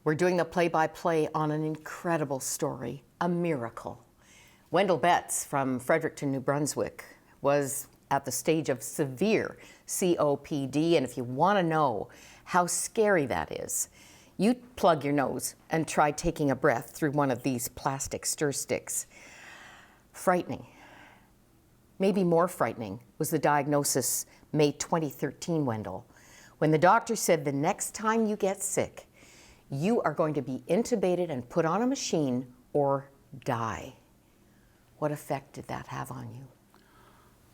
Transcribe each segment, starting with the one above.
We're doing the play-by-play on an incredible story, a miracle. Wendell Betts from Fredericton, New Brunswick, was at the stage of severe COPD, and if you want to know how scary that is, you plug your nose and try taking a breath through one of these plastic stir sticks. Frightening. Maybe more frightening was the diagnosis May 2013, Wendell, when the doctor said the next time you get sick, you are going to be intubated and put on a machine or die. What effect did that have on you?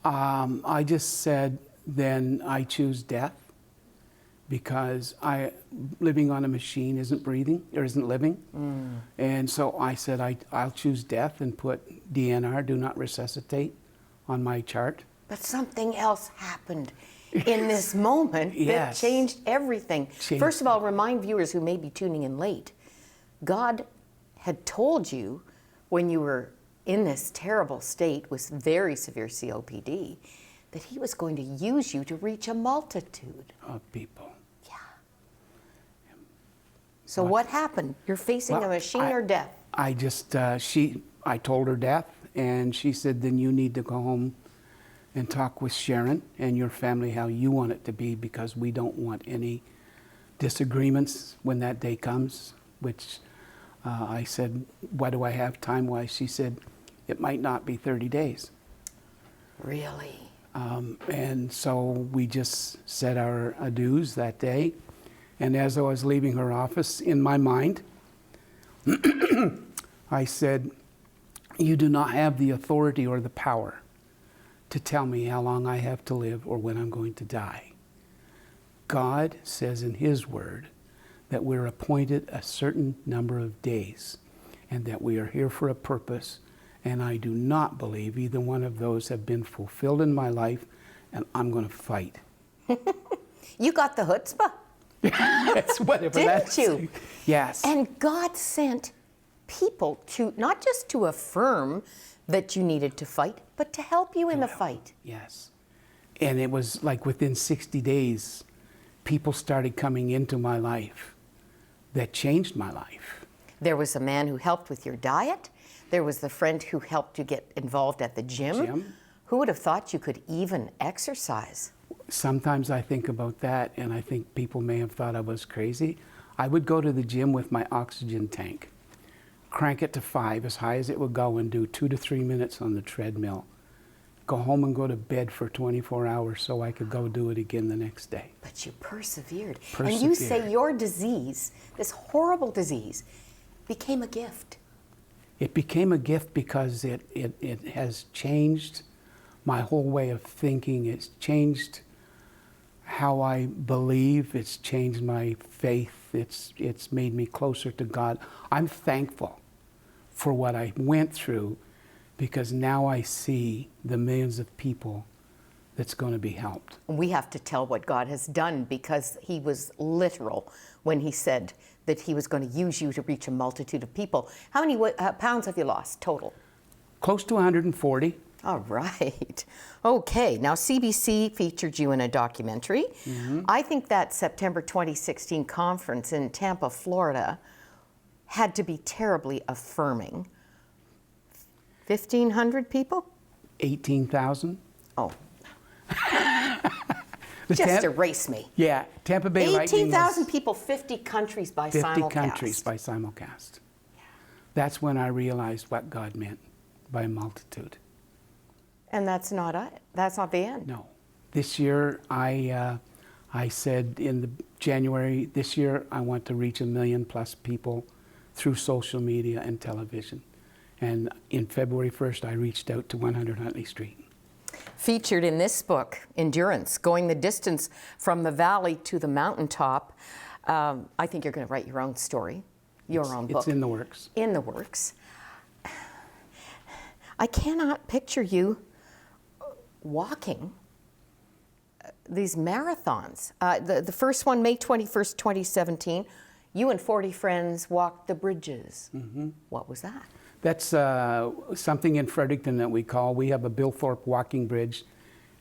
I just said, then I choose death, because living on a machine isn't breathing, or isn't living. And so I said, I'll choose death and put DNR, do not resuscitate, on my chart. But something else happened in this moment that changed everything. First of all, remind viewers who may be tuning in late, God had told you when you were in this terrible state with very severe COPD that he was going to use you to reach a multitude of people. Yeah. So what happened? You're facing a machine or death? I just, I told her death, and she said, then you need to go home and talk with Sharon and your family how you want it to be, because we don't want any disagreements when that day comes, which I said, what do I have time-wise? She said, it might not be 30 days. Really? And so we just said our adieus that day. And as I was leaving her office, in my mind, I said, you do not have the authority or the power to tell me how long I have to live or when I'm going to die. God says in his word that we're appointed a certain number of days and that we are here for a purpose, and I do not believe either one of those have been fulfilled in my life, and I'm going to fight. You got the chutzpah. That's whatever. Didn't you? Yes. And God sent people to, not just to affirm that you needed to fight, but to help you in the fight. Yes. And it was like within 60 days, people started coming into my life that changed my life. There was a man who helped with your diet. There was the friend who helped you get involved at the gym. Who would have thought you could even exercise? Sometimes I think about that, and I think people may have thought I was crazy. I would go to the gym with my oxygen tank, crank it to 5, as high as it would go, and do 2 to 3 minutes on the treadmill. Go home and go to bed for 24 hours so I could go do it again the next day. But you persevered. And you say your disease, this horrible disease, became a gift. It became a gift because it has changed my whole way of thinking. It's changed how I believe. It's changed my faith. It's made me closer to God. I'm thankful for what I went through, because now I see the millions of people that's going to be helped. We have to tell what God has done, because he was literal when he said that he was going to use you to reach a multitude of people. How many pounds have you lost total? Close to 140. All right. Okay, now CBC featured you in a documentary. I think that September 2016 conference in Tampa, Florida had to be terribly affirming. 1,500 people? 18,000. Oh. Just erase me. Yeah, Tampa Bay Lightning. 18,000 people, 50 countries by 50 simulcast. countries by simulcast. Yeah. That's when I realized what God meant by a multitude. And that's not the end. No. This year, I said in the January this year, I want to reach 1 million plus people through social media and television. And in February 1st, I reached out to 100 Huntley Street. Featured in this book, Endurance, Going the Distance from the Valley to the Mountaintop. I think you're going to write your own story, your own book. It's in the works. In the works. I cannot picture you walking these marathons. The first one, May 21st, 2017, you and 40 friends walked the bridges. What was that? That's something in Fredericton that we have a Bill Thorpe walking bridge,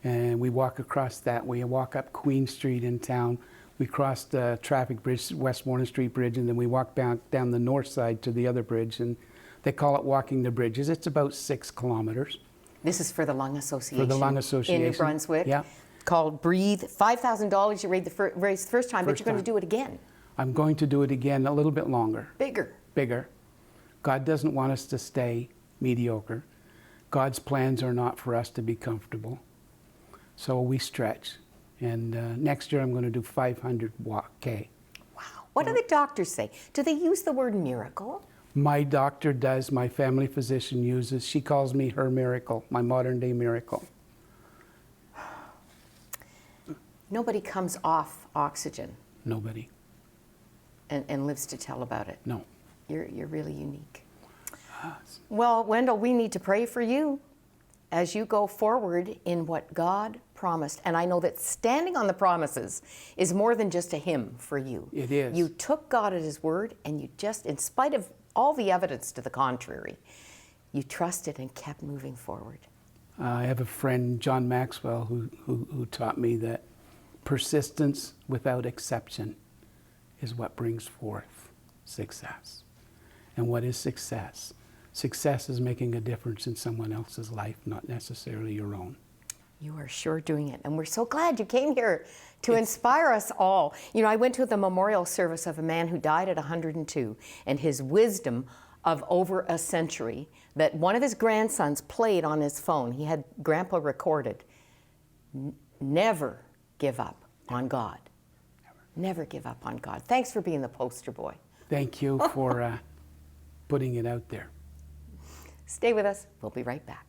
and we walk across that. We walk up Queen Street in town. We crossed the traffic bridge, West Warren Street Bridge, and then we walked down the north side to the other bridge, and they call it walking the bridges. It's about 6 kilometers. This is for the Lung Association. For the Lung Association. In New Brunswick. Yeah. Called Breathe. $5,000 you raised the first time, but First you're going to time. do it again. I'm going to do it again a little bit longer. Bigger. Bigger. God doesn't want us to stay mediocre. God's plans are not for us to be comfortable. So we stretch. And next year I'm going to do 500 K. Wow. What do the doctors say? Do they use the word miracle? My doctor does, my family physician uses. She calls me her miracle, my modern day miracle. Nobody comes off oxygen Nobody. and lives to tell about it. No. You're really unique. Well, Wendell, we need to pray for you as you go forward in what God promised. And I know that standing on the promises is more than just a hymn for you. It is. You took God at his word, and you just, in spite of all the evidence to the contrary, you trusted and kept moving forward. I have a friend, John Maxwell, who taught me that persistence without exception is what brings forth success. And what is success? Success is making a difference in someone else's life, not necessarily your own. You are sure doing it. And we're so glad you came here to inspire us all. You know, I went to the memorial service of a man who died at 102, and his wisdom of over a century that one of his grandsons played on his phone. He had Grandpa recorded. Never give up on God. Never give up on God. Thanks for being the poster boy. Thank you for putting it out there. Stay with us. We'll be right back.